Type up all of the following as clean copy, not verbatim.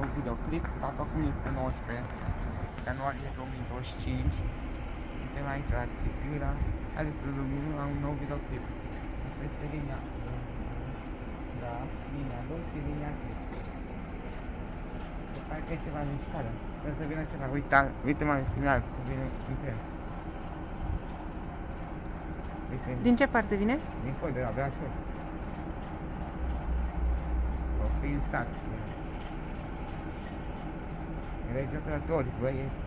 nou videoclip, dat acum este 19 ianuarie 2025. Suntem aici la Chipira, haideți să luminăm la un nou videoclip. Este linia, da, linia 2 și linia 3. Se pare că e ceva mișcare, trebuie să vină ceva, uite mă, filmează, să vină un tren. Din ce parte vine? Din pod, de la Brașov. Prin stat. Merge operatori, băieți.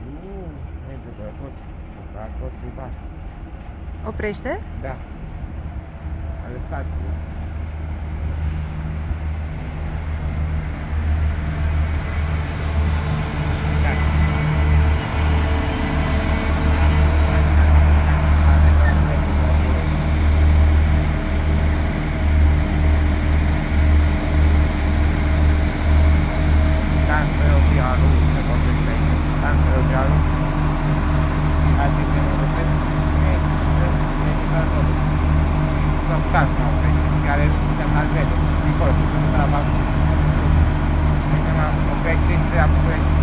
Nu, merge operator privat. Oprește? Da. Arestați. Care înseamnă albede, din acolo, să se ducă la bancă. Înseamnă oprește și treabă oprește.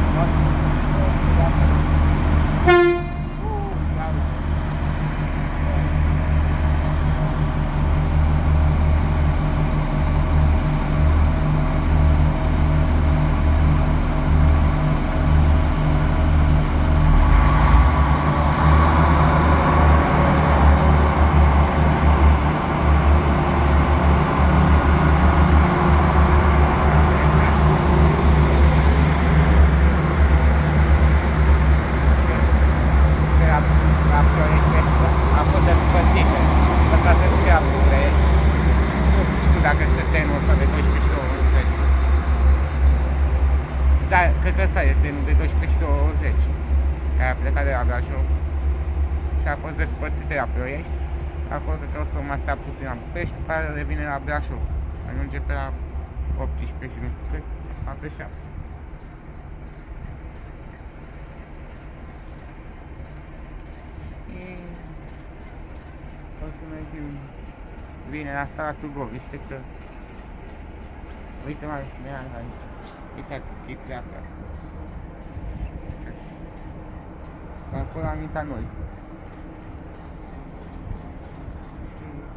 Dacă este trenul ăsta de 12 și 20. Da, cred că ăsta e trenul de 12 și 20, care a plecat de la Brașov și a fost despărțit de la Ploiești. Acolo cred că o să mai stea puțin la București, după care revine la Brașov. Ajunge pe la 18 și nu știu cât, pe 7. O să mergem bine asta la Târgoviște, că uite mai aici, uite ce treabă asta. Acolo am intrat noi.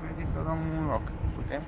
Mergeți să luăm un loc, putem?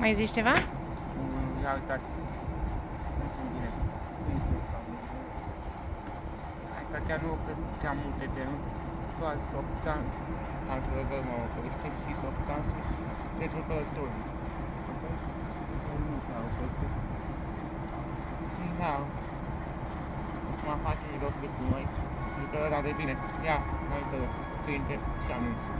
Mai zici ceva? Ia uitați, nu sunt bine. Aici chiar nu opresc prea multe trenuri, doar softans, am să văd mă oprește și softansul și pentru călătorii. Nu s-a oprit. Și da, o să mă facem videoclip cu noi, zic că ăla devine, ia, mai dă printre și anunțul.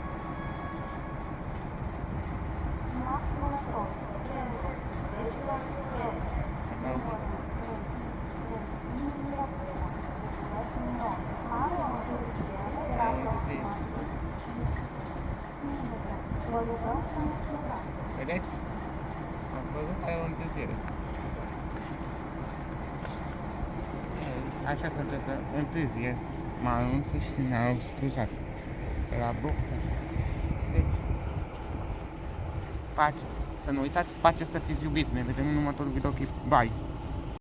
Vedeți? Am văzut că e o întârziere. Așa se întâmplă, întârzie, mă anunță și ne-au scuzat pe la Bucta. Deci, pace. Să nu uitați, pace, să fiți iubiți. Ne vedem în următorul videoclip. Bye!